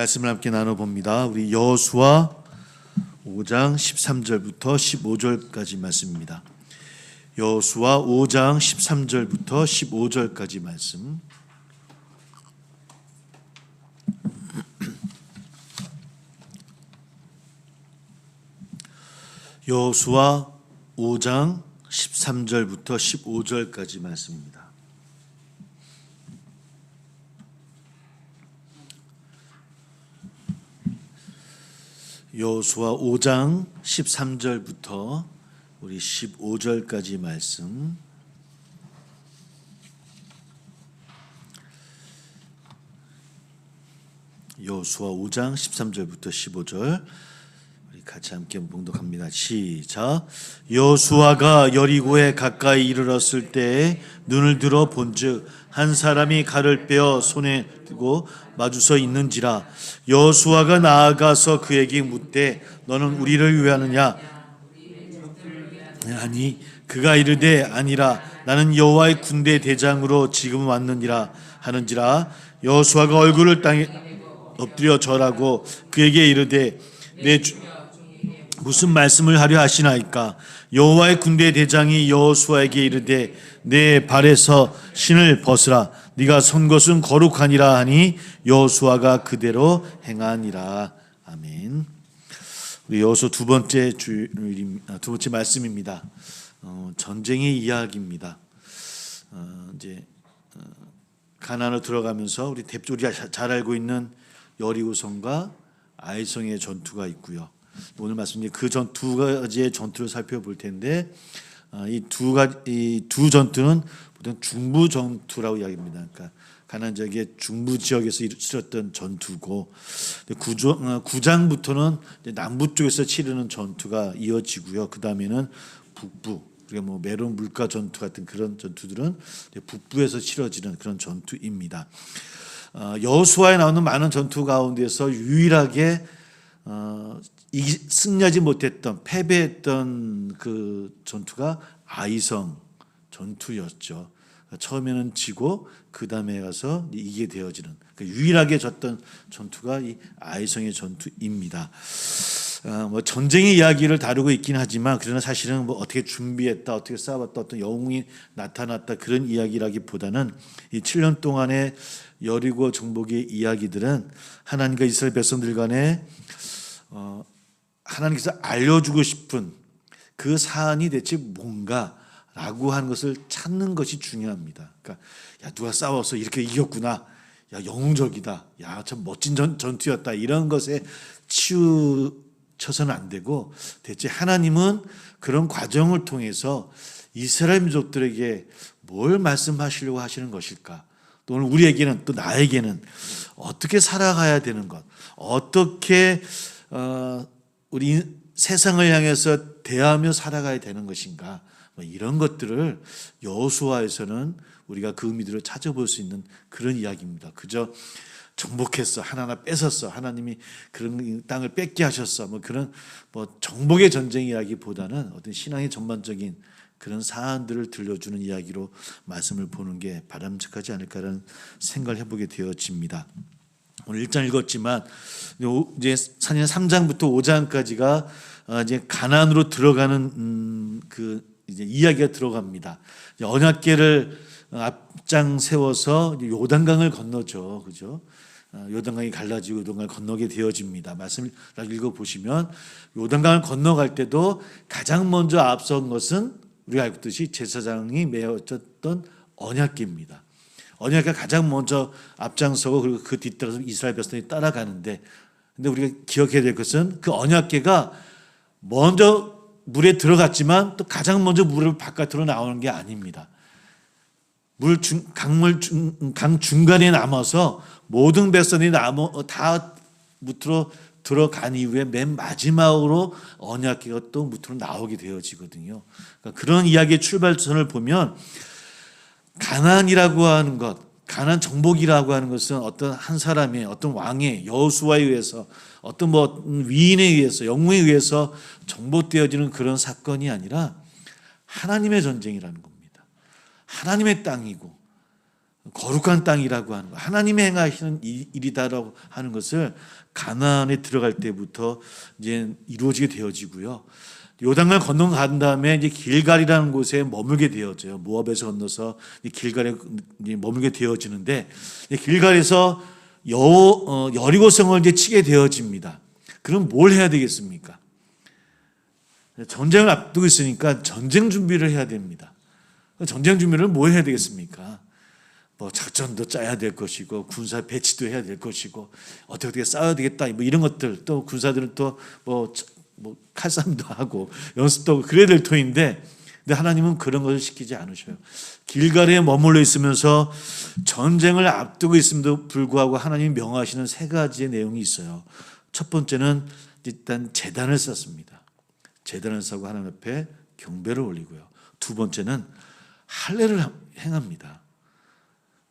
말씀을 함께 나눠봅니다. 우리 여호수아 5장 13절부터 15절까지 말씀입니다. 여호수아 5장 13절부터 15절까지 말씀. 여호수아 5장 13절부터 15절까지 말씀입니다. 여호수아 5장 13절부터 우리 15절까지 말씀. 여호수아 5장 13절부터 15절 우리 같이 함께 봉독합니다. 시작. 여호수아가 여리고에 가까이 이르렀을 때에 눈을 들어 본즉 한 사람이 칼을 빼어 손에 들고 마주서 있는지라. 여호수아가 나아가서 그에게 묻되 너는 우리를 위하느냐? 아니 그가 이르되 아니라 나는 여호와의 군대 대장으로 지금 왔느니라 하는지라. 여호수아가 얼굴을 땅에 엎드려 절하고 그에게 이르되 내 주 무슨 말씀을 하려 하시나이까? 여호와의 군대 대장이 여호수아에게 이르되 내 발에서 신을 벗으라. 네가 선 것은 거룩하니라 하니 여호수아가 그대로 행하니라. 아멘. 우리 여호수아 두 번째 말씀입니다. 전쟁의 이야기입니다. 이제 가나안으로 들어가면서 우리가 잘 알고 있는 여리고성과 아이성의 전투가 있고요. 오늘 말씀 그 두 가지의 전투를 살펴볼 텐데 이 두 전투는 보통 중부 전투라고 이야기합니다. 그러니까 가나안 지역의 중부 지역에서 치렀던 전투고 9장부터는 남부 쪽에서 치르는 전투가 이어지고요. 그 다음에는 북부, 그리고 메론 물가 전투 같은 그런 전투들은 북부에서 치러지는 그런 전투입니다. 여호수아에 나오는 많은 전투 가운데서 유일하게 승리하지 못했던 패배했던 그 전투가 아이성 전투였죠. 처음에는 지고 그 다음에 가서 이기게 되어지는 유일하게 졌던 전투가 이 아이성의 전투입니다. 전쟁의 이야기를 다루고 있긴 하지만 그러나 사실은 어떻게 준비했다, 어떻게 싸웠다, 어떤 영웅이 나타났다 그런 이야기라기보다는 이 7년 동안의 여리고 정복의 이야기들은 하나님과 이스라엘 백성들 간에 하나님께서 알려주고 싶은 그 사안이 대체 뭔가라고 하는 것을 찾는 것이 중요합니다. 그러니까 야 누가 싸워서 이렇게 이겼구나, 야 영웅적이다, 야 참 멋진 전투였다 이런 것에 치우쳐서는 안 되고 대체 하나님은 그런 과정을 통해서 이스라엘 민족들에게 뭘 말씀하시려고 하시는 것일까? 또 오늘 우리에게는 또 나에게는 어떻게 살아가야 되는 것, 어떻게 우리 세상을 향해서 대하며 살아가야 되는 것인가, 이런 것들을 여호수아에서는 우리가 그 의미들을 찾아볼 수 있는 그런 이야기입니다. 그저 정복했어, 하나하나 뺏었어, 하나님이 그런 땅을 뺏게 하셨어, 그런 정복의 전쟁 이야기보다는 어떤 신앙의 전반적인 그런 사안들을 들려주는 이야기로 말씀을 보는 게 바람직하지 않을까라는 생각을 해보게 되어집니다. 오늘 1장 읽었지만 이제 3장부터 5장까지가 이제 가나안으로 들어가는 그 이제 이야기가 들어갑니다. 이제 언약궤를 앞장 세워서 요단강을 건너죠, 그죠? 요단강이 갈라지고 요단강을 건너게 되어집니다. 말씀을 읽어 보시면 요단강을 건너갈 때도 가장 먼저 앞선 것은 우리가 알고 있듯이 제사장이 메어졌던 언약궤입니다. 언약궤가 가장 먼저 앞장서고 그리고 그 뒤따라서 이스라엘 백성이 따라가는데, 근데 우리가 기억해야 될 것은 그 언약궤가 먼저 물에 들어갔지만 또 가장 먼저 물을 바깥으로 나오는 게 아닙니다. 강 중간에 남아서 모든 백성이 다 무트로 들어간 이후에 맨 마지막으로 언약궤가 또 무트로 나오게 되어지거든요. 그러니까 그런 이야기의 출발선을 보면 가나안이라고 하는 것, 가나안 정복이라고 하는 것은 어떤 한 사람의, 어떤 왕의, 여호수아에 의해서, 어떤 위인에 의해서, 영웅에 의해서 정복되어지는 그런 사건이 아니라 하나님의 전쟁이라는 겁니다. 하나님의 땅이고 거룩한 땅이라고 하는 거, 하나님이 행하시는 일이다라고 하는 것을 가나안에 들어갈 때부터 이제 이루어지게 되어지고요. 요단강을 건너간 다음에 이제 길갈이라는 곳에 머물게 되어져요. 모압에서 건너서 길갈에 머물게 되어지는데, 길갈에서 여리고성을 이제 치게 되어집니다. 그럼 뭘 해야 되겠습니까? 전쟁을 앞두고 있으니까 전쟁 준비를 해야 됩니다. 전쟁 준비를 뭐 해야 되겠습니까? 뭐 작전도 짜야 될 것이고, 군사 배치도 해야 될 것이고, 어떻게 싸워야 되겠다, 뭐 이런 것들, 또 군사들은 또 뭐 칼싸움도 하고 연습도 하고 그래야 될 터인데, 근데 하나님은 그런 것을 시키지 않으셔요. 길갈에 머물러 있으면서 전쟁을 앞두고 있음에도 불구하고 하나님이 명하시는 세 가지의 내용이 있어요. 첫 번째는 일단 제단을 쌓습니다. 제단을 쌓고 하나님 앞에 경배를 올리고요. 두 번째는 할례를 행합니다.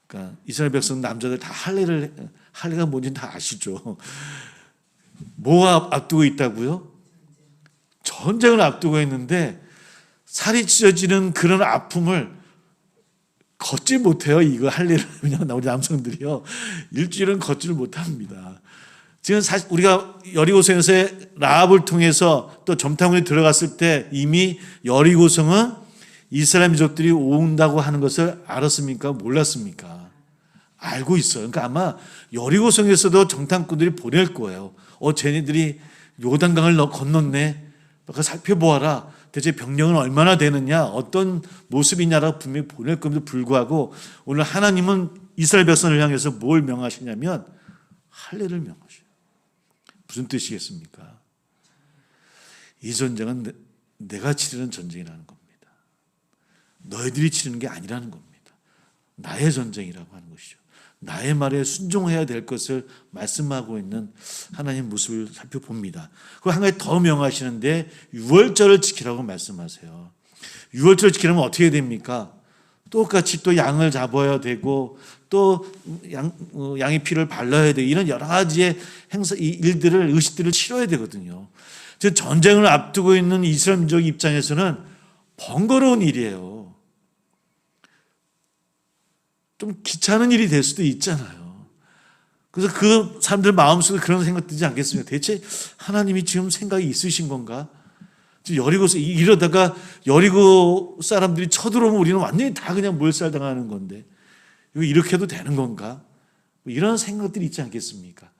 그러니까 이스라엘 백성 남자들 다 할례가 뭔지 다 아시죠? 뭐가 앞두고 있다고요? 전쟁을 앞두고 있는데 살이 찢어지는 그런 아픔을 걷지 못해요. 이거 할례를 하면 우리 남성들이요, 일주일은 걷지를 못합니다. 지금 사실 우리가 여리고성에서 라합을 통해서 또 점탕군에 들어갔을 때 이미 여리고성은 이스라엘 민족들이 온다고 하는 것을 알았습니까? 몰랐습니까? 알고 있어요. 그러니까 아마 여리고성에서도 정탐꾼들이 보낼 거예요. 쟤네들이 요단강을 건넜네. 너가 살펴보아라. 대체 병력은 얼마나 되느냐, 어떤 모습이냐라고 분명히 보낼 겁니다. 불구하고 오늘 하나님은 이스라엘 백성을 향해서 뭘 명하시냐면 할례를 명하셔요. 무슨 뜻이겠습니까? 이 전쟁은 내가 치르는 전쟁이라는 겁니다. 너희들이 치르는 게 아니라는 겁니다. 나의 전쟁이라고 하는 것이죠. 나의 말에 순종해야 될 것을 말씀하고 있는 하나님 모습을 살펴봅니다. 그리고 한 가지 더 명하시는데 유월절을 지키라고 말씀하세요. 유월절을 지키려면 어떻게 됩니까? 똑같이 또 양을 잡아야 되고, 또 양의 피를 발라야 되고, 이런 여러 가지의 일들을, 의식들을 치러야 되거든요. 즉 전쟁을 앞두고 있는 이스라엘 민족 입장에서는 번거로운 일이에요. 좀 귀찮은 일이 될 수도 있잖아요. 그래서 그 사람들 마음속에 그런 생각 들지 않겠습니까? 대체 하나님이 지금 생각이 있으신 건가? 여리고서 이러다가 여리고 사람들이 쳐들어오면 우리는 완전히 다 그냥 몰살당하는 건데 이거 이렇게 해도 되는 건가? 뭐 이런 생각들이 있지 않겠습니까?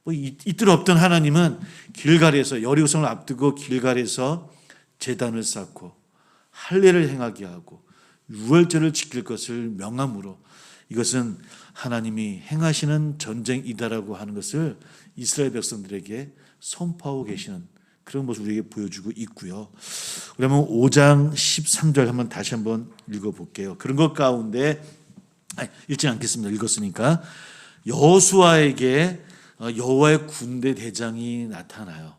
뭐 이틀 없던 하나님은 길갈에서, 여리고성을 앞두고 길갈에서 제단을 쌓고 할례를 행하게 하고 유월절을 지킬 것을 명함으로, 이것은 하나님이 행하시는 전쟁이다라고 하는 것을 이스라엘 백성들에게 선포하고 계시는 그런 모습을 우리에게 보여주고 있고요. 그러면 5장 13절 한번 다시 한번 읽어볼게요. 그런 것 가운데 읽지 않겠습니다. 읽었으니까. 여호수아에게 여호와의 군대 대장이 나타나요.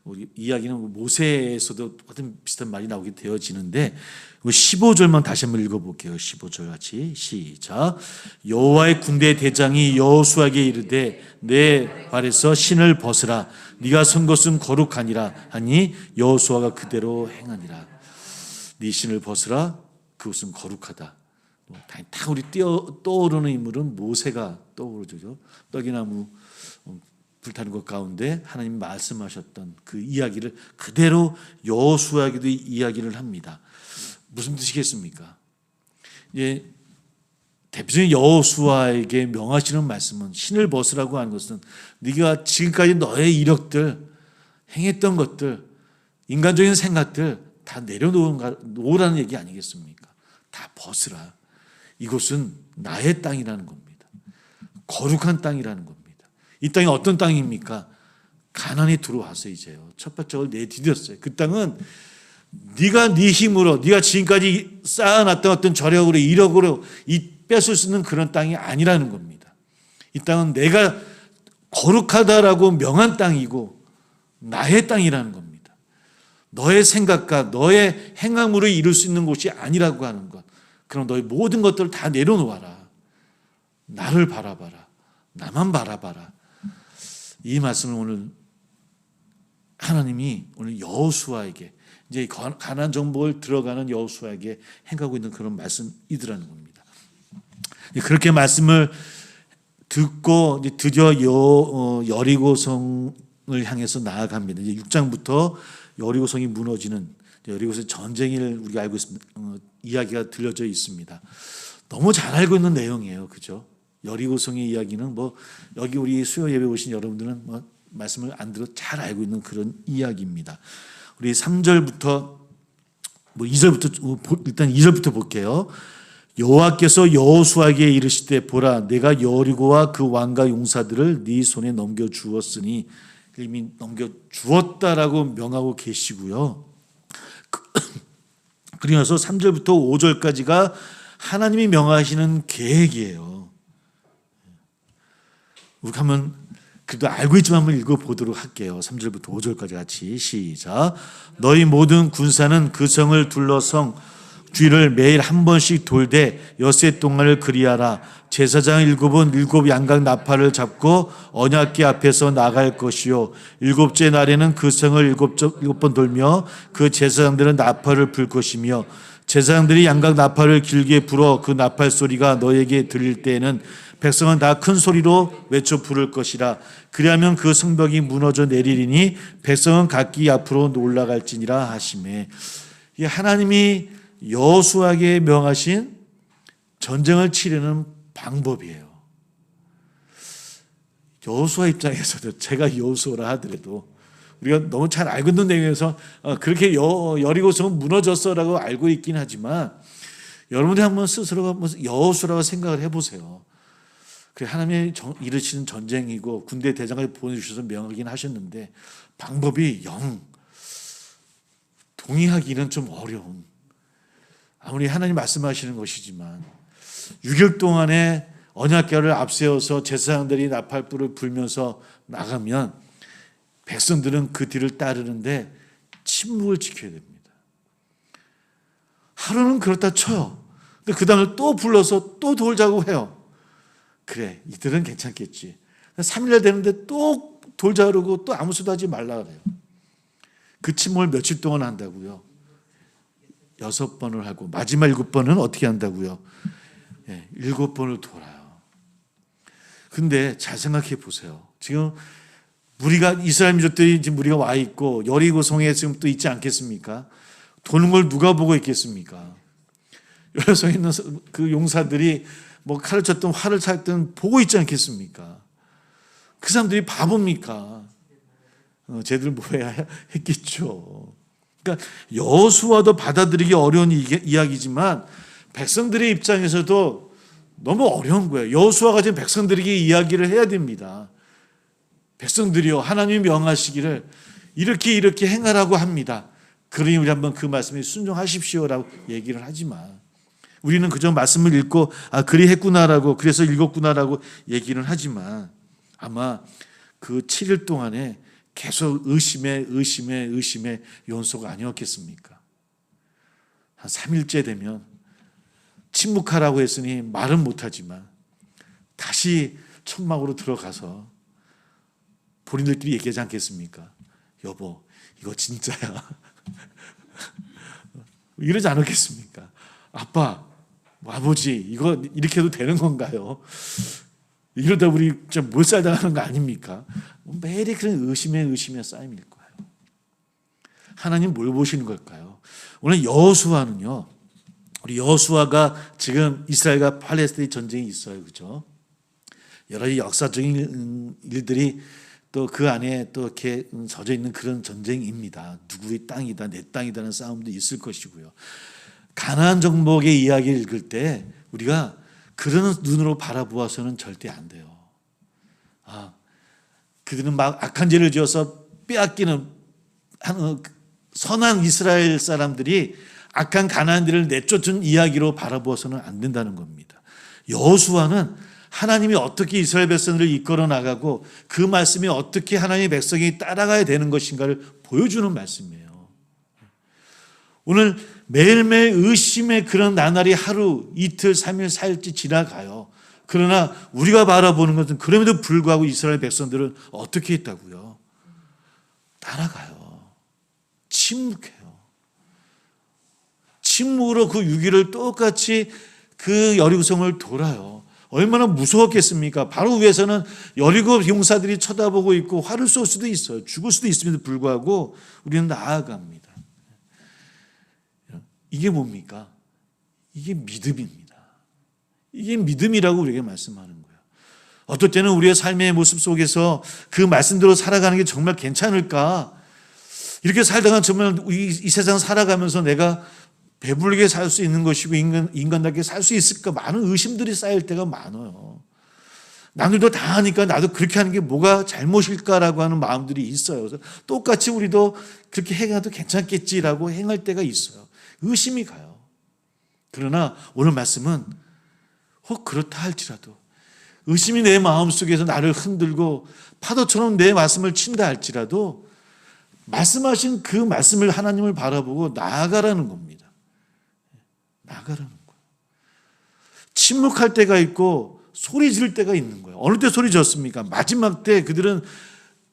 우리 이야기는 모세에서도 똑같은 비슷한 말이 나오게 되어지는데 15절만 다시 한번 읽어볼게요. 15절 같이 시작. 여호와의 군대 대장이 여호수아에게 이르되 내 발에서 신을 벗으라. 네가 선 것은 거룩하니라 하니 여호수아가 그대로 행하니라. 네 신을 벗으라. 그것은 거룩하다. 다 우리 떠오르는 인물은 모세가 떠오르죠. 떡이나무 불타는 것 가운데 하나님 말씀하셨던 그 이야기를 그대로 여호수아에게도 이야기를 합니다. 무슨 뜻이겠습니까? 대표적인 여호수아에게 명하시는 말씀은, 신을 벗으라고 하는 것은 네가 지금까지 너의 이력들, 행했던 것들, 인간적인 생각들 다 내려놓으라는 얘기 아니겠습니까? 다 벗으라. 이곳은 나의 땅이라는 겁니다. 거룩한 땅이라는 겁니다. 이 땅이 어떤 땅입니까? 가나안에 들어와서 이제요, 첫 발짝을 내디뎠어요. 그 땅은 네가 네 힘으로, 네가 지금까지 쌓아놨던 어떤 저력으로, 이력으로 뺏을 수 있는 그런 땅이 아니라는 겁니다. 이 땅은 내가 거룩하다라고 명한 땅이고 나의 땅이라는 겁니다. 너의 생각과 너의 행함으로 이룰 수 있는 곳이 아니라고 하는 것. 그럼 너의 모든 것들을 다 내려놓아라. 나를 바라봐라. 나만 바라봐라. 이 말씀을 오늘 하나님이 오늘 여호수아에게, 이제 가나안 정복을 들어가는 여호수아에게 행하고 있는 그런 말씀이더라는 겁니다. 그렇게 말씀을 듣고 드디어 여리고성을 향해서 나아갑니다. 이제 6장부터 여리고성이 무너지는, 여리고성 전쟁을 우리가 알고 있습니다. 이야기가 들려져 있습니다. 너무 잘 알고 있는 내용이에요, 그죠? 여리고성의 이야기는 뭐 여기 우리 수요 예배 오신 여러분들은 뭐 말씀을 안 들어 잘 알고 있는 그런 이야기입니다. 우리 3절부터 뭐 2절부터 일단 2절부터 볼게요. 여호와께서 여호수아에게 이르시되 보라 내가 여리고와 그 왕과 용사들을 네 손에 넘겨 주었으니, 이미 넘겨 주었다라고 명하고 계시고요. 그러면서 3절부터 5절까지가 하나님이 명하시는 계획이에요. 우리 한번 그래도 알고 있지만 한번 읽어보도록 할게요. 3절부터 5절까지 같이 시작. 너희 모든 군사는 그 성을 둘러성 주위를 매일 한 번씩 돌되 엿새 동안을 그리하라. 제사장 7은 7 양각 나팔을 잡고 언약궤 앞에서 나갈 것이요, 7째 날에는 그 성을 7번 돌며 그 제사장들은 나팔을 불 것이며, 제사장들이 양각 나팔을 길게 불어 그 나팔 소리가 너에게 들릴 때에는 백성은 다 큰 소리로 외쳐 부를 것이라. 그리하면 그 성벽이 무너져 내리리니 백성은 각기 앞으로 올라갈지니라 하시매. 이 하나님이 여호수아에게 명하신 전쟁을 치르는 방법이에요. 여호수아 입장에서도, 제가 여호수아라 하더라도 우리가 너무 잘 알고 있는 내용에서 그렇게 여리고성은 무너졌어라고 알고 있긴 하지만, 여러분이 한번 스스로가 여호수아라고 생각을 해보세요. 그래, 하나님이 이르시는 전쟁이고 군대 대장을 보내주셔서 명하긴 하셨는데 방법이 영 동의하기는 좀 어려운, 아무리 하나님 말씀하시는 것이지만 6일 동안에 언약궤를 앞세워서 제사장들이 나팔불을 불면서 나가면 백성들은 그 뒤를 따르는데 침묵을 지켜야 됩니다. 하루는 그렇다 쳐요. 근데 그 다음에 또 불러서 또 돌자고 해요. 그래, 이들은 괜찮겠지. 3일 되는데 또 돌자 그러고 또 아무 수도 하지 말라 그래요. 그 침묵을 며칠 동안 한다고요? 6번을 하고 마지막 7번은 어떻게 한다고요? 7번을 돌아요. 근데 잘 생각해 보세요. 지금 무리가, 이스라엘 민족들이 지금 무리가 와 있고 여리고성에 지금 또 있지 않겠습니까? 도는 걸 누가 보고 있겠습니까? 여리고성에 있는 그 용사들이 뭐 칼을 쳤든 활을 찼든 보고 있지 않겠습니까? 그 사람들이 바보입니까? 쟤들 뭐 해야 했겠죠. 그러니까 여호수아도 받아들이기 어려운 이야기지만 백성들의 입장에서도 너무 어려운 거예요. 여호수아가 지금 백성들에게 이야기를 해야 됩니다. 백성들이요, 하나님이 명하시기를 이렇게 행하라고 합니다. 그러니 우리 한번 그 말씀에 순종하십시오라고 얘기를 하지만, 우리는 그저 말씀을 읽고 그리 했구나라고, 그래서 읽었구나라고 얘기는 하지만, 아마 그 7일 동안에 계속 의심의 연소가 아니었겠습니까? 한 3일째 되면 침묵하라고 했으니 말은 못하지만 다시 천막으로 들어가서 본인들끼리 얘기하지 않겠습니까? 여보, 이거 진짜야. 이러지 않았겠습니까? 아빠, 아버지, 이거 이렇게 해도 되는 건가요? 이러다 우리 좀 몰살당하는 거 아닙니까? 매일이 그런 의심의 쌓임일 거예요. 하나님 뭘 보시는 걸까요? 오늘 여호수아는요, 우리 여호수아가 지금 이스라엘과 팔레스타인 전쟁이 있어요, 그렇죠? 여러 역사적인 일들이 또 그 안에 또 이렇게 젖어 있는 그런 전쟁입니다. 누구의 땅이다, 내 땅이다는 싸움도 있을 것이고요. 가나안 정복의 이야기를 읽을 때 우리가 그런 눈으로 바라보아서는 절대 안 돼요. 그들은 막 악한 죄를 지어서 빼앗기는 선한 이스라엘 사람들이 악한 가나안들을 내쫓은 이야기로 바라보아서는 안 된다는 겁니다. 여호수아는 하나님이 어떻게 이스라엘 백성들을 이끌어 나가고 그 말씀이 어떻게 하나님의 백성이 따라가야 되는 것인가를 보여주는 말씀이에요. 오늘 매일매일 의심의 그런 나날이 하루, 이틀, 3일, 4일째 지나가요. 그러나 우리가 바라보는 것은 그럼에도 불구하고 이스라엘 백성들은 어떻게 했다고요? 따라가요. 침묵해요. 침묵으로 그 6일을 똑같이 그 여리고성을 돌아요. 얼마나 무서웠겠습니까? 바로 위에서는 여리고 용사들이 쳐다보고 있고 활을 쏠 수도 있어요. 죽을 수도 있음에도 불구하고 우리는 나아갑니다. 이게 뭡니까? 이게 믿음입니다. 이게 믿음이라고 우리에게 말씀하는 거예요. 어떨 때는 우리의 삶의 모습 속에서 그 말씀대로 살아가는 게 정말 괜찮을까? 이렇게 살다가 정말 이 세상 살아가면서 내가 배부르게 살 수 있는 것이고 인간답게 살 수 있을까? 많은 의심들이 쌓일 때가 많아요. 남들도 다 하니까 나도 그렇게 하는 게 뭐가 잘못일까라고 하는 마음들이 있어요. 그래서 똑같이 우리도 그렇게 행해도 괜찮겠지라고 행할 때가 있어요. 의심이 가요. 그러나 오늘 말씀은 혹 그렇다 할지라도 의심이 내 마음속에서 나를 흔들고 파도처럼 내 말씀을 친다 할지라도 말씀하신 그 말씀을 하나님을 바라보고 나아가라는 겁니다. 나가라는 거예요. 침묵할 때가 있고 소리 지를 때가 있는 거예요. 어느 때 소리 졌습니까? 마지막 때 그들은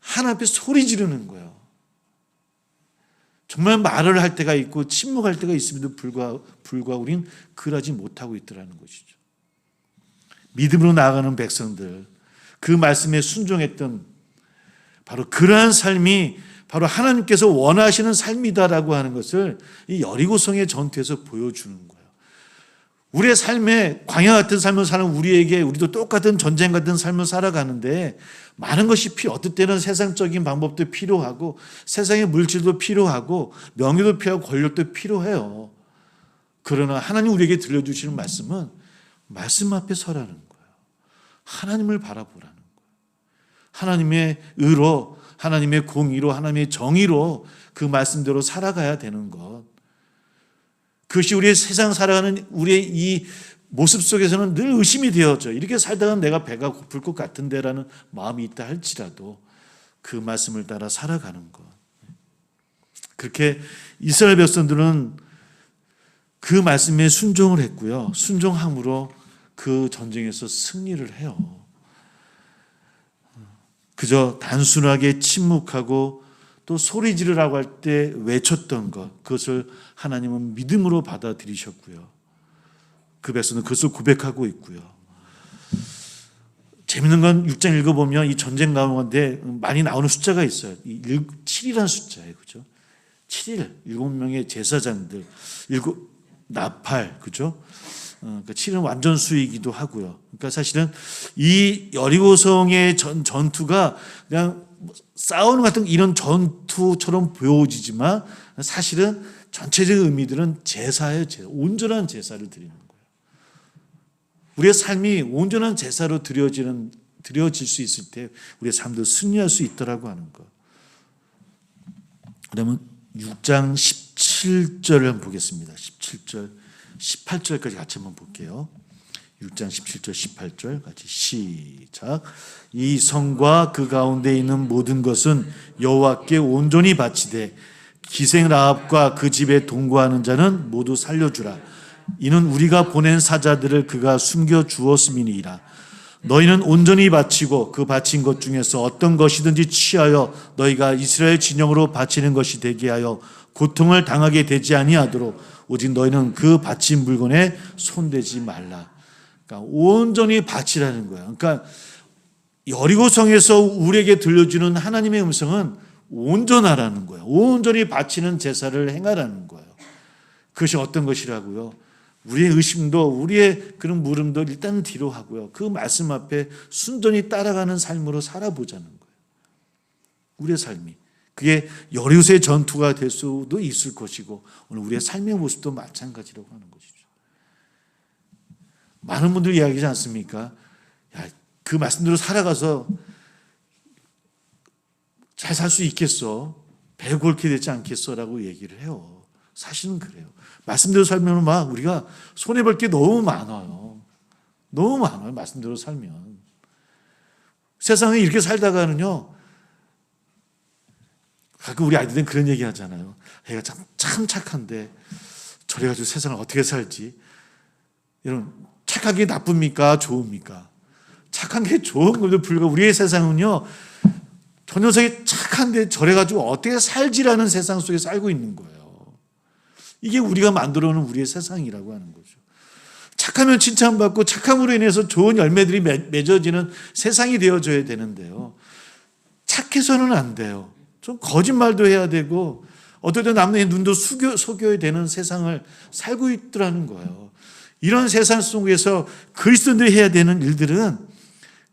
하나님 앞에 소리 지르는 거예요. 정말 말을 할 때가 있고 침묵할 때가 있음에도 불구하고 우리는 그러지 못하고 있더라는 것이죠. 믿음으로 나아가는 백성들, 그 말씀에 순종했던 바로 그러한 삶이 바로 하나님께서 원하시는 삶이다라고 하는 것을 이 여리고성의 전투에서 보여주는 거예요. 우리의 삶에 광야 같은 삶을 사는 우리도 똑같은 전쟁 같은 삶을 살아가는데 많은 것이 어떨 때는 세상적인 방법도 필요하고 세상의 물질도 필요하고 명예도 필요하고 권력도 필요해요. 그러나 하나님 우리에게 들려주시는 말씀은 말씀 앞에 서라는 거예요. 하나님을 바라보라는 거예요. 하나님의 의로, 하나님의 공의로, 하나님의 정의로 그 말씀대로 살아가야 되는 것. 그것이 우리의 세상 살아가는 우리의 이 모습 속에서는 늘 의심이 되어져. 이렇게 살다가 내가 배가 고플 것 같은데라는 마음이 있다 할지라도 그 말씀을 따라 살아가는 것. 그렇게 이스라엘 백성들은 그 말씀에 순종을 했고요. 순종함으로 그 전쟁에서 승리를 해요. 그저 단순하게 침묵하고 또 소리 지르라고 할 때 외쳤던 것, 그것을 하나님은 믿음으로 받아들이셨고요. 그 백성은 그것을 고백하고 있고요. 재밌는 건 6장 읽어보면 이 전쟁 가운데 많이 나오는 숫자가 있어요. 7이라는 숫자예요. 그죠? 7일, 7명의 제사장들, 나팔, 그죠? 그 7은 완전수이기도 하고요. 그러니까 사실은 이 여리고성의 전투가 그냥 싸우는 같은 이런 전투처럼 보여지지만 사실은 전체적인 의미들은 제사예요. 온전한 제사를 드리는 거예요. 우리의 삶이 온전한 제사로 드려질 수 있을 때 우리의 삶도 승리할 수 있더라고 하는 것. 그러면 6장 17절을 한번 보겠습니다. 17절, 18절까지 같이 한번 볼게요. 6장 17절, 18절 같이 시작. 이 성과 그 가운데 있는 모든 것은 여호와께 온전히 바치되 기생 라합과 그 집에 동거하는 자는 모두 살려주라. 이는 우리가 보낸 사자들을 그가 숨겨 주었음이니이다. 너희는 온전히 바치고 그 바친 것 중에서 어떤 것이든지 취하여 너희가 이스라엘 진영으로 바치는 것이 되게 하여 고통을 당하게 되지 아니하도록 오직 너희는 그 바친 물건에 손대지 말라. 그러니까 온전히 바치라는 거예요. 그러니까 여리고성에서 우리에게 들려주는 하나님의 음성은 온전하라는 거예요. 온전히 바치는 제사를 행하라는 거예요. 그것이 어떤 것이라고요? 우리의 의심도 우리의 그런 물음도 일단 뒤로 하고요. 그 말씀 앞에 순전히 따라가는 삶으로 살아보자는 거예요. 우리의 삶이. 그게 여리고성의 전투가 될 수도 있을 것이고 오늘 우리의 삶의 모습도 마찬가지라고 하는 것이죠. 많은 분들이 이야기하지 않습니까? 야, 그 말씀대로 살아가서 잘 살 수 있겠어? 배 골게 되지 않겠어? 라고 얘기를 해요. 사실은 그래요. 말씀대로 살면 막 우리가 손해볼 게 너무 많아요. 너무 많아요. 말씀대로 살면. 세상에 이렇게 살다가는요, 가끔 우리 아이들은 그런 얘기 하잖아요. 애가 참 착한데 저래가지고 세상을 어떻게 살지? 이런 착한 게 나쁩니까? 좋습니까? 착한 게 좋은 것도 불구하고 우리의 세상은요, 저 녀석이 착한데 저래가지고 어떻게 살지라는 세상 속에 살고 있는 거예요. 이게 우리가 만들어 놓은 우리의 세상이라고 하는 거죠. 착하면 칭찬받고 착함으로 인해서 좋은 열매들이 맺어지는 세상이 되어줘야 되는데요. 착해서는 안 돼요. 좀 거짓말도 해야 되고 어떨 때 남의 눈도 속여야 되는 세상을 살고 있더라는 거예요. 이런 세상 속에서 그리스도인들이 해야 되는 일들은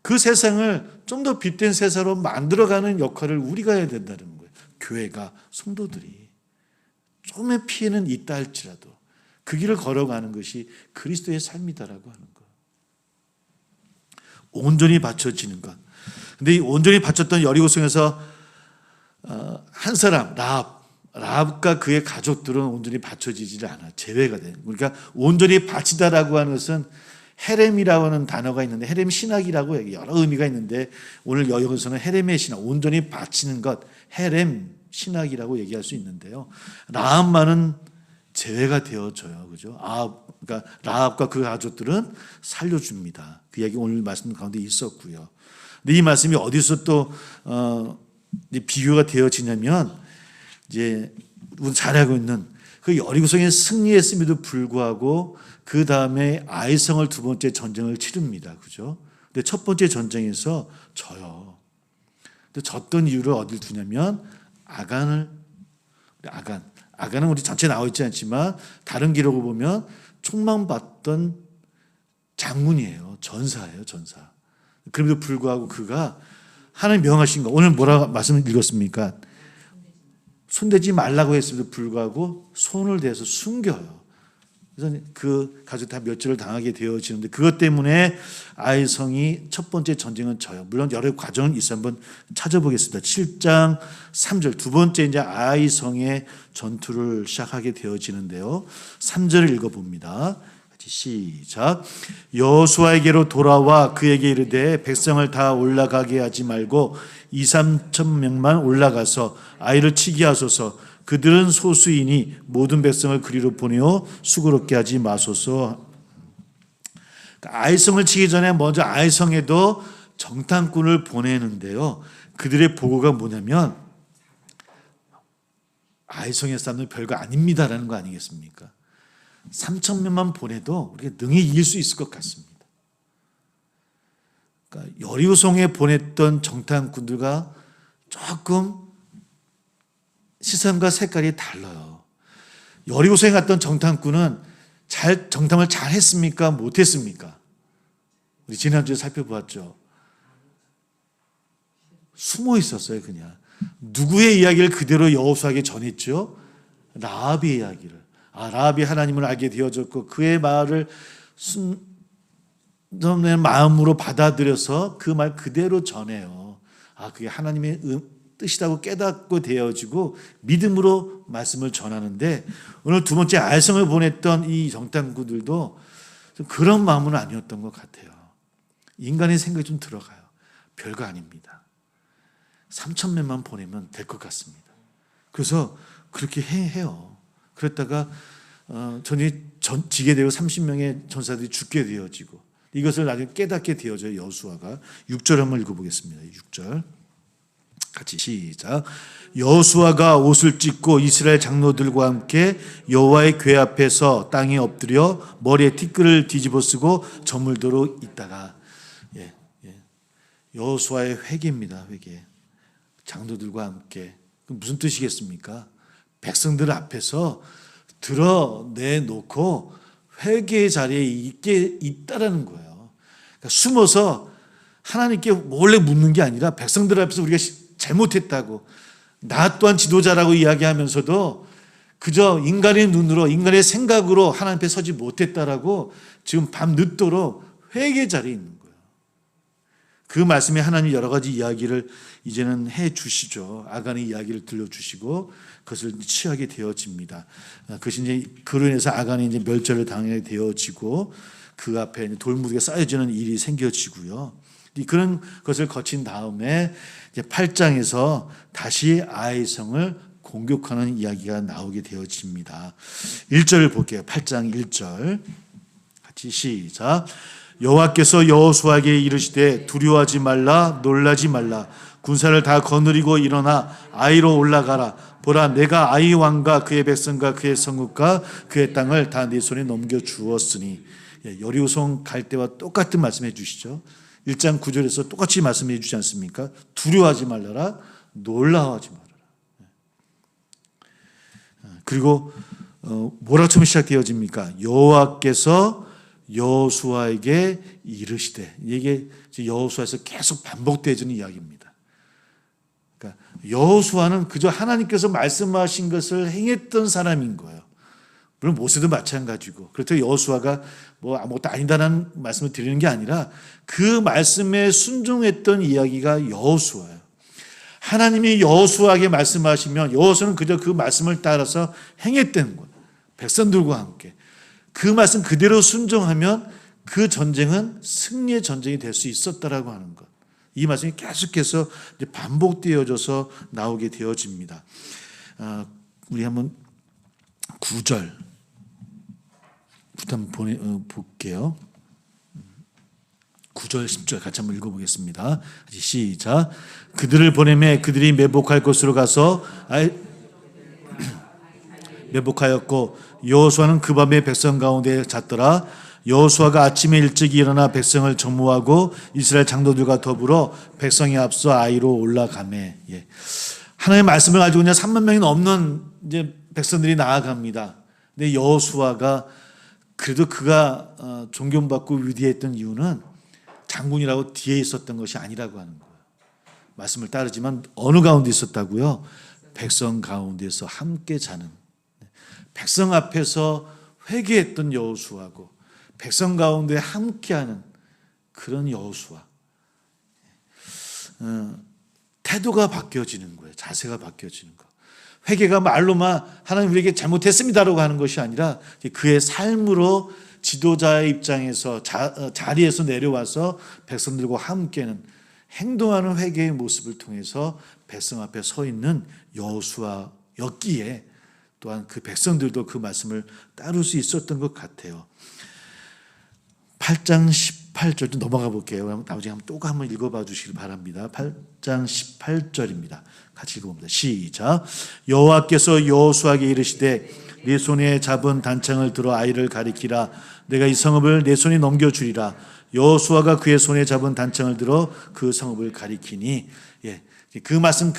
그 세상을 좀 더 빛된 세상으로 만들어가는 역할을 우리가 해야 된다는 거예요. 교회가, 성도들이. 조금의 피해는 있다 할지라도 그 길을 걸어가는 것이 그리스도의 삶이다라고 하는 것. 온전히 바쳐지는 것. 근데 이 온전히 바쳤던 여리고성에서 한 사람, 라합과 그의 가족들은 온전히 바쳐지지 않아. 제외가 돼. 그러니까 온전히 바치다라고 하는 것은 헤렘이라고 하는 단어가 있는데 헤렘 신학이라고 여러 의미가 있는데 오늘 여기서는 헤렘의 신학, 온전히 바치는 것, 헤렘 신학이라고 얘기할 수 있는데요. 라합만은 제외가 되어져요. 그죠? 그러니까 라합과 그 가족들은 살려줍니다. 그 얘기 오늘 말씀 가운데 있었고요. 근데 이 말씀이 어디서 또 비교가 되어지냐면 이제 우리 잘 알고 있는 그 여리고성에 승리했음에도 불구하고 그 다음에 아이성을 두 번째 전쟁을 치릅니다. 그죠? 근데 첫 번째 전쟁에서 져요. 근데 졌던 이유를 어딜 두냐면 아간은 우리 전체 나와 있지 않지만 다른 기록을 보면 총망받던 장군이에요. 전사예요, 전사. 그럼에도 불구하고 그가 하나님 명하신 거 오늘 뭐라 말씀을 읽었습니까? 손대지 말라고 했음에도 불구하고 손을 대서 숨겨요. 그래서 그 가족 다 멸절을 당하게 되어지는데 그것 때문에 아이성이 첫 번째 전쟁은 져요. 물론 여러 과정은 있어 한번 찾아보겠습니다. 7장 3절 두 번째 이제 아이성의 전투를 시작하게 되어지는데요. 3절을 읽어봅니다. 같이 시작. 여호수아에게로 돌아와 그에게 이르되 백성을 다 올라가게 하지 말고 2-3천 명만 올라가서 아이를 치게 하소서. 그들은 소수이니 모든 백성을 그리로 보내어 수고롭게 하지 마소서. 아이성을 치기 전에 먼저 아이성에도 정탐꾼을 보내는데요. 그들의 보고가 뭐냐면 아이성의 싸움은 별거 아닙니다라는 거 아니겠습니까? 3천 명만 보내도 우리가 능히 이길 수 있을 것 같습니다. 그러니까 여리고성에 보냈던 정탐꾼들과 조금 시선과 색깔이 달라요. 여리고성에 갔던 정탐꾼은 정탐을 잘 했습니까? 못 했습니까? 우리 지난주에 살펴보았죠. 숨어 있었어요, 그냥. 누구의 이야기를 그대로 여호수아에게 전했죠? 라합의 이야기를. 라합이 하나님을 알게 되어졌고 그의 말을 순전한 마음으로 받아들여서 그 말 그대로 전해요. 그게 하나님의 뜻이라고 깨닫고 되어지고 믿음으로 말씀을 전하는데 오늘 두 번째 아이성을 보냈던 이 정탐꾼들도 그런 마음은 아니었던 것 같아요. 인간의 생각이 좀 들어가요. 별거 아닙니다. 3천 명만 보내면 될 것 같습니다. 그래서 그렇게 해요. 그랬다가 지게 되고 30명의 전사들이 죽게 되어지고 이것을 나중에 깨닫게 되어져요. 여호수아가 6절 한번 읽어보겠습니다. 6절 같이 시작. 여호수아가 옷을 찢고 이스라엘 장로들과 함께 여호와의 궤 앞에서 땅에 엎드려 머리에 티끌을 뒤집어 쓰고 저물도록 있다가 여호수아의 회개입니다. 회개. 장로들과 함께. 무슨 뜻이겠습니까? 백성들 앞에서 드러내놓고 회개의 자리에 있다라는 거예요. 그러니까 숨어서 하나님께 몰래 묻는 게 아니라 백성들 앞에서 우리가 잘못했다고 나 또한 지도자라고 이야기하면서도 그저 인간의 눈으로 인간의 생각으로 하나님 앞에 서지 못했다라고 지금 밤 늦도록 회개 자리에 있는 거예요. 그 말씀에 하나님 여러 가지 이야기를 이제는 해 주시죠. 아간의 이야기를 들려주시고 그것을 취하게 되어집니다. 그것이 이제 그로 인해서 아간이 이제 멸절을 당하게 되어지고 그 앞에 돌무더기가 쌓여지는 일이 생겨지고요. 그런 것을 거친 다음에 이제 8장에서 다시 아이성을 공격하는 이야기가 나오게 되어집니다. 1절을 볼게요. 8장 1절 같이 시작. 여호와께서 여호수아에게 이르시되 두려워하지 말라 놀라지 말라 군사를 다 거느리고 일어나 아이로 올라가라. 보라 내가 아이 왕과 그의 백성과 그의 성읍과 그의 땅을 다 네 손에 넘겨 주었으니. 여리고성 갈 때와 똑같은 말씀해 주시죠. 1장 9절에서 똑같이 말씀해 주지 않습니까? 두려워하지 말라라, 놀라워하지 말아라. 그리고 뭐라 처음 시작되어집니까? 여호와께서 여호수아에게 이르시되, 이게 여호수아에서 계속 반복되어지는 이야기입니다. 그러니까 여호수아는 그저 하나님께서 말씀하신 것을 행했던 사람인 거예요. 물론 모세도 마찬가지고. 그렇다고 여호수아가 뭐 아무것도 아니다라는 말씀을 드리는 게 아니라 그 말씀에 순종했던 이야기가 여호수아예요. 하나님이 여호수아에게 말씀하시면 여호수아는 그저 그 말씀을 따라서 행했다는 거예요. 백성들과 함께. 그 말씀 그대로 순종하면 그 전쟁은 승리의 전쟁이 될 수 있었다라고 하는 것. 이 말씀이 계속해서 반복되어져서 나오게 되어집니다. 우리 한번 9절부터 한번 볼게요. 9절 10절 같이 한번 읽어보겠습니다. 시작. 그들을 보내매 그들이 매복할 곳으로 가서 매복하였고 여호수아는 그 밤에 백성 가운데 잤더라. 여호수아가 아침에 일찍 일어나 백성을 정모하고 이스라엘 장로들과 더불어 백성에 앞서 아이로 올라가매. 하나님의 말씀을 가지고 그냥 3만 명이 넘는 이제 백성들이 나아갑니다. 근데 여호수아가 그래도 그가 존경받고 위대했던 이유는 장군이라고 뒤에 있었던 것이 아니라고 하는 거예요. 말씀을 따르지만 어느 가운데 있었다고요? 백성 가운데서 함께 자는, 백성 앞에서 회개했던 여호수아고 백성 가운데 함께하는 그런 여호수아. 태도가 바뀌어지는 거예요. 자세가 바뀌어지는 거. 회개가 말로만 하나님 우리에게 잘못했습니다라고 하는 것이 아니라 그의 삶으로 지도자의 입장에서 자리에서 내려와서 백성들과 함께는 행동하는 회개의 모습을 통해서 백성 앞에 서 있는 여호수아였기에 또한 그 백성들도 그 말씀을 따를 수 있었던 것 같아요. 8장 18절 좀 넘어가 볼게요. 나머지 또 한번 읽어봐 주시기 바랍니다. 8장 18절입니다. 같이 읽어봅니다. 시작. 여호와께서 여호수아에게 이르시되 네 손에 잡은 단창을 들어 아이를 가리키라. 내가 이 성읍을 내 손에 넘겨주리라. 여호수아가 그의 손에 잡은 단창을 들어 그 성읍을 가리키니. 그 말씀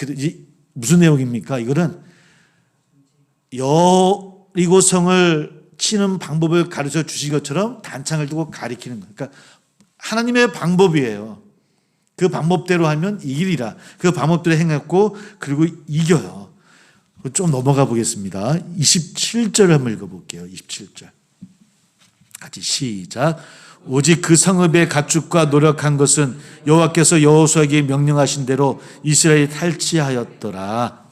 무슨 내용입니까? 이거는 여리고성을 치는 방법을 가르쳐 주신 것처럼 단창을 두고 가리키는 거예요. 그러니까 하나님의 방법이에요. 그 방법대로 하면 이기리라. 그 방법대로 행했고 그리고 이겨요. 좀 넘어가 보겠습니다. 27절 한번 읽어볼게요. 27절 같이 시작. 오직 그 성읍의 가축과 노력한 것은 여호와께서 여호수아에게 명령하신 대로 이스라엘이 탈취하였더라.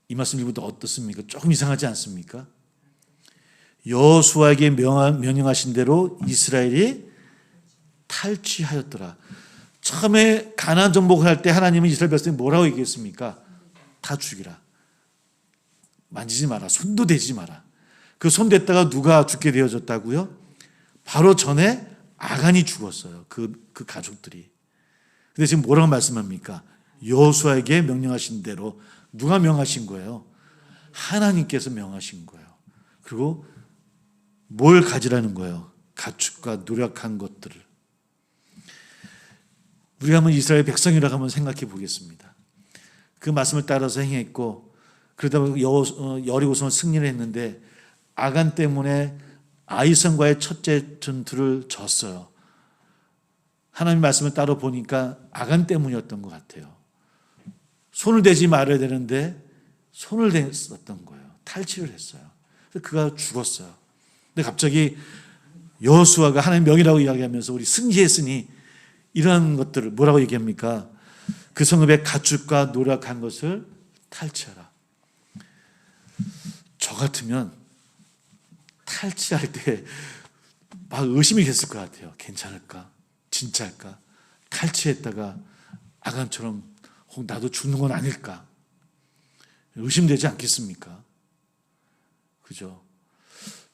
이 말씀 읽을 때 어떻습니까? 조금 이상하지 않습니까? 여호수아에게 명령하신 대로 이스라엘이 탈취하였더라. 처음에 가나안 정복을 할 때 하나님은 이스라엘 백성이 뭐라고 얘기했습니까? 다 죽이라. 만지지 마라. 손도 대지 마라. 그 손 댔다가 누가 죽게 되어졌다고요? 바로 전에 아간이 죽었어요. 그 가족들이. 근데 지금 뭐라고 말씀합니까? 여호수아에게 명령하신 대로. 누가 명하신 거예요? 하나님께서 명하신 거예요. 그리고 뭘 가지라는 거예요? 가축과 노력한 것들을. 우리가 한번 이스라엘 백성이라고 한번 생각해 보겠습니다. 그 말씀을 따라서 행했고 그러다 보니 여리고성을 승리를 했는데 아간 때문에 아이성과의 첫째 전투를 졌어요. 하나님 말씀을 따라 보니까 아간 때문이었던 것 같아요. 손을 대지 말아야 되는데 손을 댔었던 거예요. 탈취를 했어요. 그래서 그가 죽었어요. 근데 갑자기 여호수아가 하나님 명이라고 이야기하면서 우리 승리했으니 이런 것들을 뭐라고 얘기합니까? 그 성읍의 가축과 노력한 것을 탈취하라. 저 같으면 탈취할 때 막 의심이 됐을 것 같아요. 괜찮을까? 진짜일까? 탈취했다가 아간처럼 혹 나도 죽는 건 아닐까? 의심되지 않겠습니까? 그죠?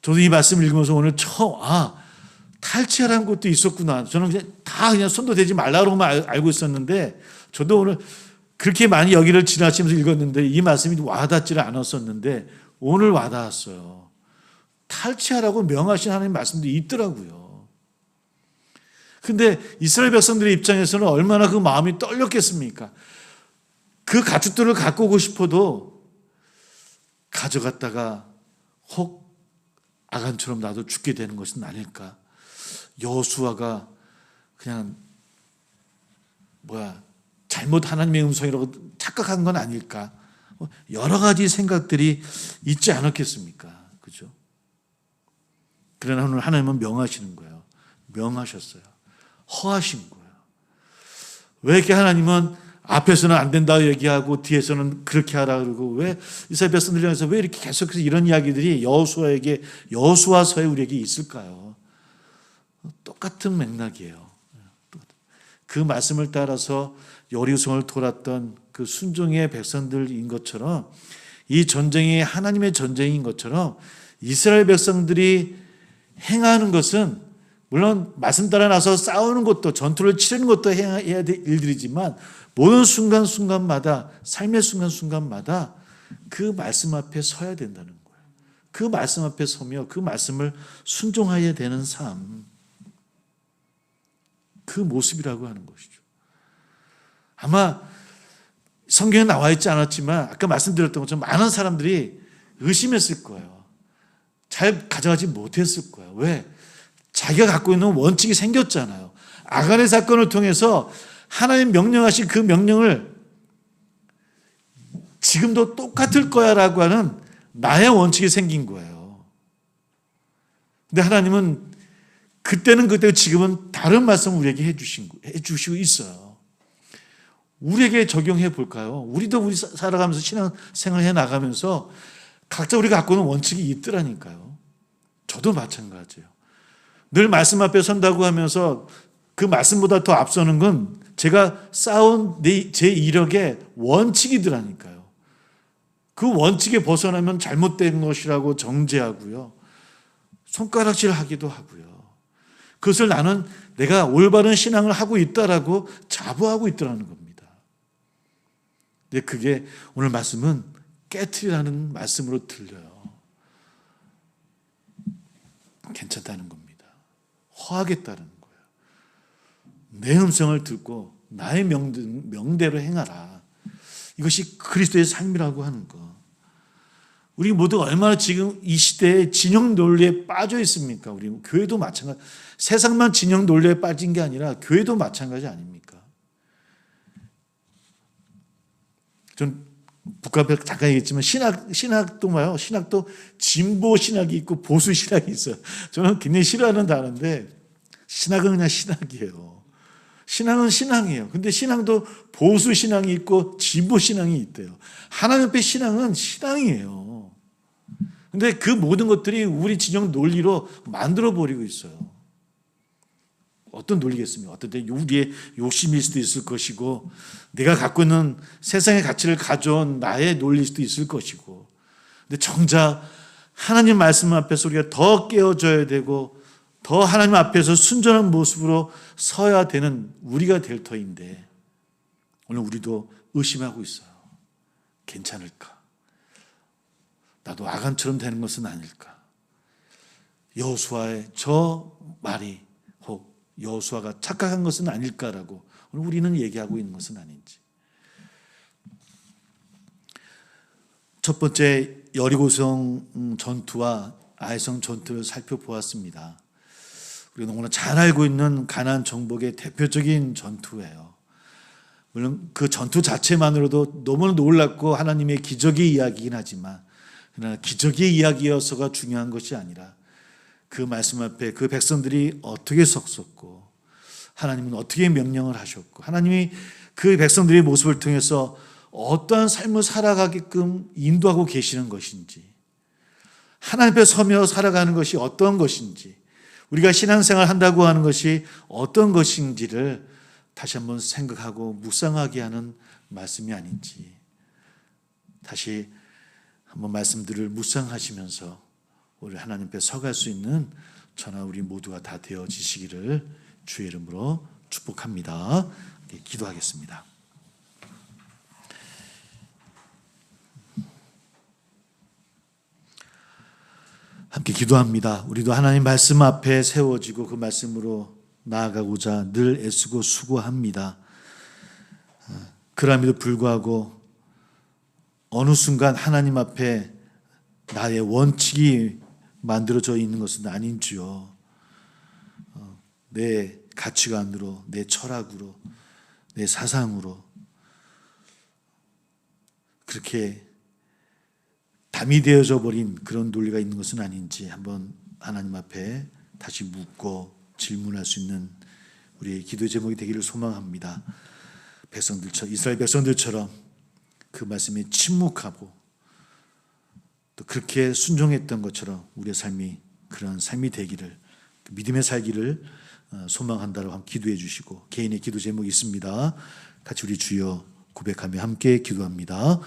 저도 이 말씀을 읽으면서 오늘 처음 탈취하라는 것도 있었구나. 저는 그냥 손도 대지 말라고만 알고 있었는데 저도 오늘 그렇게 많이 여기를 지나치면서 읽었는데 이 말씀이 와닿지를 않았었는데 오늘 와닿았어요. 탈취하라고 명하신 하나님 말씀도 있더라고요. 근데 이스라엘 백성들의 입장에서는 얼마나 그 마음이 떨렸겠습니까? 그 가축들을 갖고 오고 싶어도 가져갔다가 혹 아간처럼 나도 죽게 되는 것은 아닐까? 여호수아가 그냥 잘못 하나님의 음성이라고 착각한 건 아닐까? 여러 가지 생각들이 있지 않았겠습니까? 그죠? 그러나 오늘 하나님은 명하시는 거예요. 명하셨어요. 허하신 거예요. 왜 이렇게 하나님은 앞에서는 안 된다고 얘기하고 뒤에서는 그렇게 하라 그러고 왜 이스라엘 백성들 향해서 왜 이렇게 계속해서 이런 이야기들이 여호수아서에 우리에게 있을까요? 똑같은 맥락이에요. 그 말씀을 따라서 여리고성을 돌았던 그 순종의 백성들인 것처럼 이 전쟁이 하나님의 전쟁인 것처럼 이스라엘 백성들이 행하는 것은 물론 말씀 따라 나서 싸우는 것도 전투를 치르는 것도 해야 될 일들이지만 모든 순간순간마다 삶의 순간순간마다 그 말씀 앞에 서야 된다는 거예요. 그 말씀 앞에 서며 그 말씀을 순종해야 되는 삶, 그 모습이라고 하는 것이죠. 아마 성경에 나와 있지 않았지만 아까 말씀드렸던 것처럼 많은 사람들이 의심했을 거예요. 잘 가져가지 못했을 거예요. 왜? 자기가 갖고 있는 원칙이 생겼잖아요. 아간의 사건을 통해서 하나님 명령하신 그 명령을 지금도 똑같을 거야 라고 하는 나의 원칙이 생긴 거예요. 근데 하나님은 그때는 그때고 지금은 다른 말씀을 우리에게 해주시고 있어요. 우리에게 적용해 볼까요? 우리도 우리 살아가면서 신앙생활 해 나가면서 각자 우리가 갖고 있는 원칙이 있더라니까요. 저도 마찬가지예요. 늘 말씀 앞에 선다고 하면서 그 말씀보다 더 앞서는 건 제가 쌓은 제 이력의 원칙이더라니까요. 그 원칙에 벗어나면 잘못된 것이라고 정죄하고요. 손가락질하기도 하고요. 그것을 나는 내가 올바른 신앙을 하고 있다라고 자부하고 있더라는 겁니다. 근데 그게 오늘 말씀은 깨트리라는 말씀으로 들려요. 괜찮다는 겁니다. 허하겠다는 거예요. 내 음성을 듣고 나의 명대로 행하라. 이것이 그리스도의 삶이라고 하는 거. 우리 모두 얼마나 지금 이 시대에 진영 논리에 빠져 있습니까? 우리 교회도 마찬가지. 세상만 진영 논리에 빠진 게 아니라 교회도 마찬가지 아닙니까? 전 북한에 잠깐 얘기했지만 신학도 봐요. 신학도 진보 신학이 있고 보수 신학이 있어요. 저는 굉장히 싫어하는 단어인데 신학은 그냥 신학이에요. 신앙은 신앙이에요. 근데 신앙도 보수 신앙이 있고 진보 신앙이 있대요. 하나님 앞에 신앙은 신앙이에요. 근데 그 모든 것들이 우리 진영 논리로 만들어버리고 있어요. 어떤 논리겠습니까? 어떤 때 우리의 욕심일 수도 있을 것이고 내가 갖고 있는 세상의 가치를 가져온 나의 논리일 수도 있을 것이고 근데 정작 하나님 말씀 앞에서 우리가 더 깨어져야 되고 더 하나님 앞에서 순전한 모습으로 서야 되는 우리가 될 터인데 오늘 우리도 의심하고 있어요. 괜찮을까? 나도 아간처럼 되는 것은 아닐까? 여호수아의 저 말이 혹 여호수아가 착각한 것은 아닐까라고 오늘 우리는 얘기하고 있는 것은 아닌지. 첫 번째 여리고성 전투와 아이성 전투를 살펴보았습니다. 우리가 너무나 잘 알고 있는 가나안 정복의 대표적인 전투예요. 물론 그 전투 자체만으로도 너무나 놀랍고 하나님의 기적의 이야기이긴 하지만 그러나 기적의 이야기여서가 중요한 것이 아니라 그 말씀 앞에 그 백성들이 어떻게 섰었고 하나님은 어떻게 명령을 하셨고 하나님이 그 백성들의 모습을 통해서 어떠한 삶을 살아가게끔 인도하고 계시는 것인지 하나님 앞에 서며 살아가는 것이 어떤 것인지 우리가 신앙생활 한다고 하는 것이 어떤 것인지를 다시 한번 생각하고 묵상하게 하는 말씀이 아닌지 다시 한번 말씀들을 묵상하시면서 우리 하나님 앞에 서갈 수 있는 저나 우리 모두가 다 되어지시기를 주의 이름으로 축복합니다. 기도하겠습니다. 함께 기도합니다. 우리도 하나님 말씀 앞에 세워지고 그 말씀으로 나아가고자 늘 애쓰고 수고합니다. 그럼에도 불구하고 어느 순간 하나님 앞에 나의 원칙이 만들어져 있는 것은 아닌지요. 내 가치관으로, 내 철학으로, 내 사상으로 그렇게 담이 되어져 버린 그런 논리가 있는 것은 아닌지 한번 하나님 앞에 다시 묻고 질문할 수 있는 우리의 기도 제목이 되기를 소망합니다. 이스라엘 백성들처럼 그 말씀에 침묵하고 또 그렇게 순종했던 것처럼 우리의 삶이 그런 삶이 되기를, 믿음의 살기를 소망한다고 한번 기도해 주시고, 개인의 기도 제목이 있습니다. 같이 우리 주여 고백하며 함께 기도합니다.